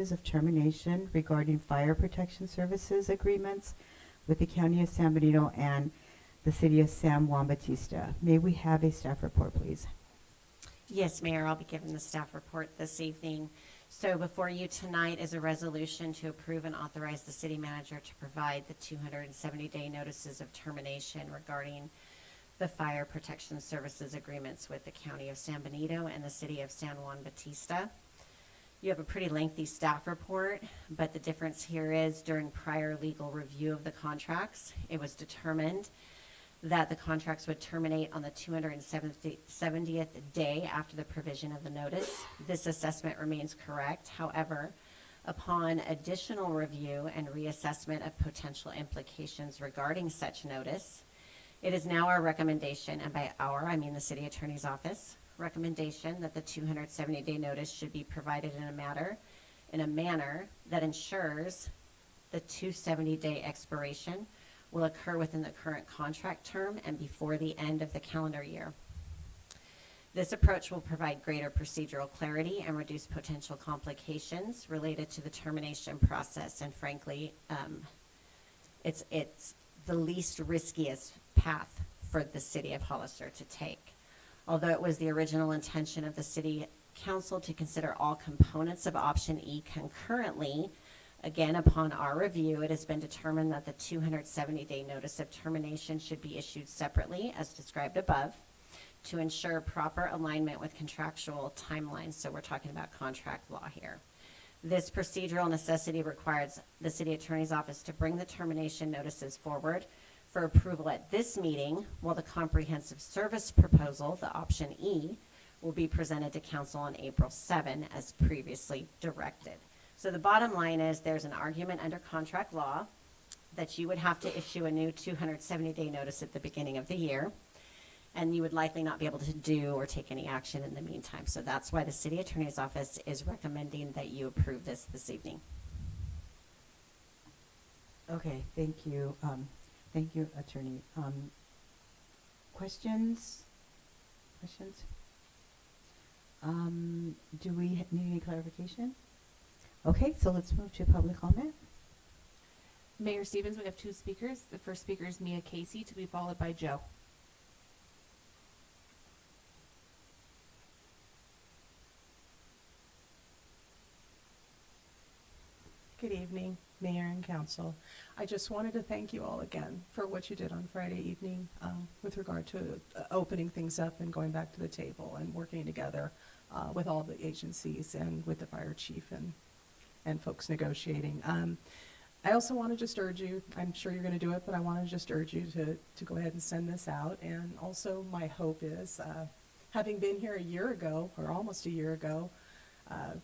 of termination regarding fire protection services agreements with the County of San Benito and the City of San Juan Bautista. May we have a staff report, please? Yes, Mayor, I'll be giving the staff report this evening. So before you tonight is a resolution to approve and authorize the city manager to provide the 270-day notices of termination regarding the fire protection services agreements with the County of San Benito and the City of San Juan Bautista. You have a pretty lengthy staff report, but the difference here is during prior legal review of the contracts, it was determined that the contracts would terminate on the 270th day after the provision of the notice. This assessment remains correct. However, upon additional review and reassessment of potential implications regarding such notice, it is now our recommendation, and by our, I mean the City Attorney's Office, recommendation that the 270-day notice should be provided in a manner that ensures the 270-day expiration will occur within the current contract term and before the end of the calendar year. This approach will provide greater procedural clarity and reduce potential complications related to the termination process. And frankly, it's the least riskiest path for the City of Hollister to take. Although it was the original intention of the City Council to consider all components of option E concurrently, again, upon our review, it has been determined that the 270-day notice of termination should be issued separately, as described above, to ensure proper alignment with contractual timelines. So we're talking about contract law here. This procedural necessity requires the City Attorney's Office to bring the termination notices forward for approval at this meeting, while the comprehensive service proposal, the option E, will be presented to Council on April 7 as previously directed. So the bottom line is there's an argument under contract law that you would have to issue a new 270-day notice at the beginning of the year, and you would likely not be able to do or take any action in the meantime. So that's why the City Attorney's Office is recommending that you approve this evening. Okay, thank you. Thank you, Attorney. Questions? Questions? Do we need any clarification? Okay, so let's move to public comment. Mayor Stevens, we have two speakers. The first speaker is Mia Casey, to be followed by Joe. Good evening, Mayor and Council. I just wanted to thank you all again for what you did on Friday evening with regard to opening things up and going back to the table and working together with all the agencies and with the fire chief and folks negotiating. I also want to just urge you, I'm sure you're going to do it, but I want to just urge you to go ahead and send this out. And also my hope is, having been here a year ago, or almost a year ago,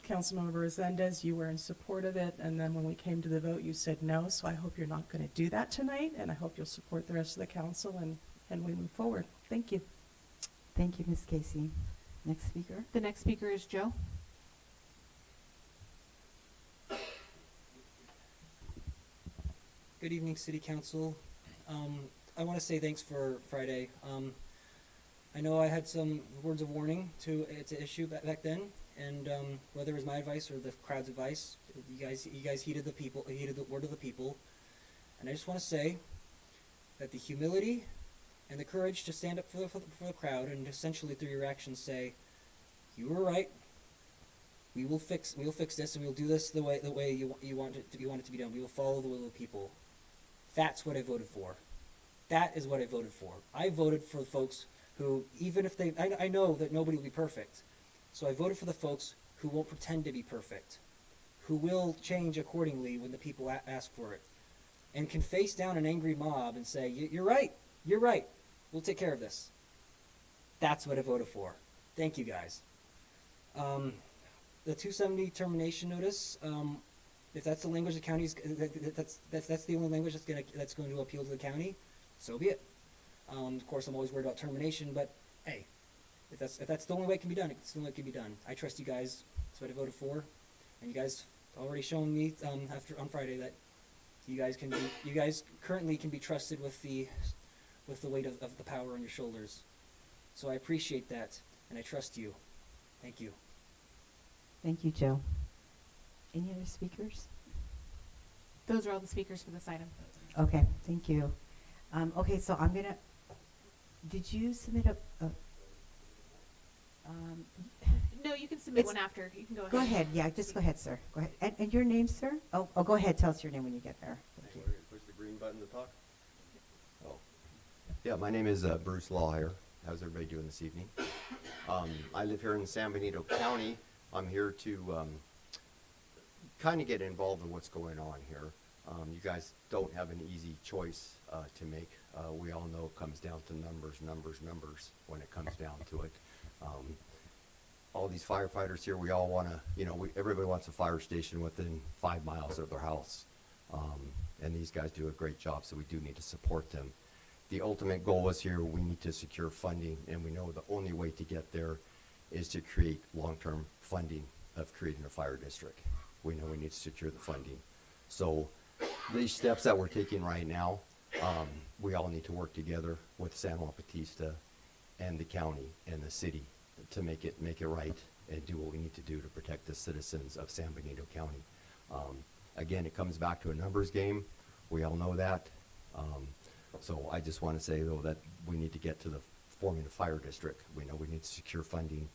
Councilmember Resendez, you were in support of it, and then when we came to the vote, you said no, so I hope you're not going to do that tonight, and I hope you'll support the rest of the council, and we move forward. Thank you. Thank you, Ms. Casey. Next speaker. The next speaker is Joe. Good evening, City Council. I want to say thanks for Friday. I know I had some words of warning to issue back then, and whether it was my advice or the crowd's advice, you guys heeded the word of the people. And I just want to say that the humility and the courage to stand up for the crowd and essentially through your actions say, you were right. We will fix this, and we'll do this the way you want it to be done. We will follow the will of the people. That's what I voted for. That is what I voted for. I voted for the folks who, even if I know that nobody will be perfect. So I voted for the folks who won't pretend to be perfect, who will change accordingly when the people ask for it, and can face down an angry mob and say, you're right, we'll take care of this. That's what I voted for. Thank you, guys. The 270 termination notice, if that's the language the county's, that's the only language that's going to appeal to the county, so be it. Of course, I'm always worried about termination, but hey, if that's the only way it can be done, it's the only way it can be done. I trust you guys. That's what I voted for, and you guys already shown me on Friday that you guys currently can be trusted with the weight of the power on your shoulders. So I appreciate that, and I trust you. Thank you. Thank you, Joe. Any other speakers? Those are all the speakers for this item. Okay, thank you. Okay, so I'm gonna, did you submit a, No, you can submit It's- one after. You can go ahead. go ahead, yeah, just go ahead, sir. Go ahead. And your name, sir? Oh, go ahead, tell us your name when you get there. Thank you. Push the green button to talk? Oh. Yeah, my name is Bruce Lawyer. How's everybody doing this evening? I live here in San Benito County. I'm here to kind of get involved in what's going on here. You guys don't have an easy choice to make. We all know it comes down to numbers when it comes down to it. All these firefighters here, we all want to, everybody wants a fire station within 5 miles of their house. And these guys do a great job, so we do need to support them. The ultimate goal is here, we need to secure funding, and we know the only way to get there is to create long-term funding of creating a fire district. We know we need to secure the funding. So these steps that we're taking right now, we all need to work together with San Juan Bautista and the county and the city to make it right and do what we need to do to protect the citizens of San Benito County. Again, it comes back to a numbers game. We all know that. So I just want to say, though, that we need to get to the forming a fire district. We know we need to secure funding.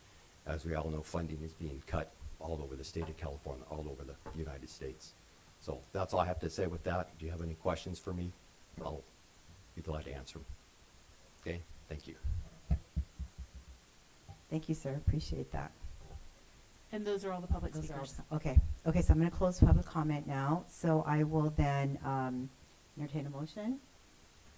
As we all know, funding is being cut all over the state of California, all over the United States. So that's all I have to say with that. Do you have any questions for me? I'll be glad to answer them. Okay, thank you. Thank you, sir, appreciate that. And those are all the public Those are all- speakers. Okay, so I'm gonna close public comment now, so I will then, entertain a motion.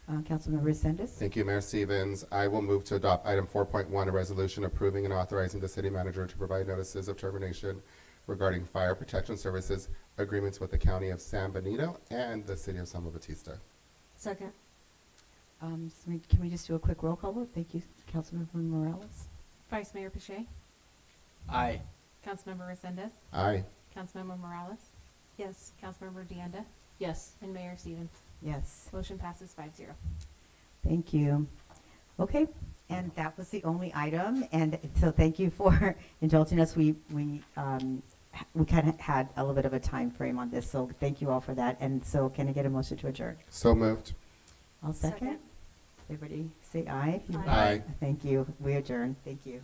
Councilmember Resendez? Thank you, Mayor Stevens. I will move to adopt item 4.1, a resolution approving and authorizing the city manager to provide notices of termination regarding fire protection services agreements with the county of San Benito and the city of San Juan Bautista. Second. Can we just do a quick roll call vote? Thank you, Councilmember Morales. Vice Mayor Pache, Aye. Councilmember Resendez, Aye. Councilmember Morales, Yes. Councilmember Deanda, Yes. and Mayor Stevens. Yes, Motion passes 5-0. thank you. Okay, and that was the only item, and so thank you for indulging us. We kind of had a little bit of a time frame on this, so thank you all for that. And so can I get a motion to adjourn? So moved. I'll second. Second. Everybody say aye. Aye. Thank you. We adjourn. Thank you.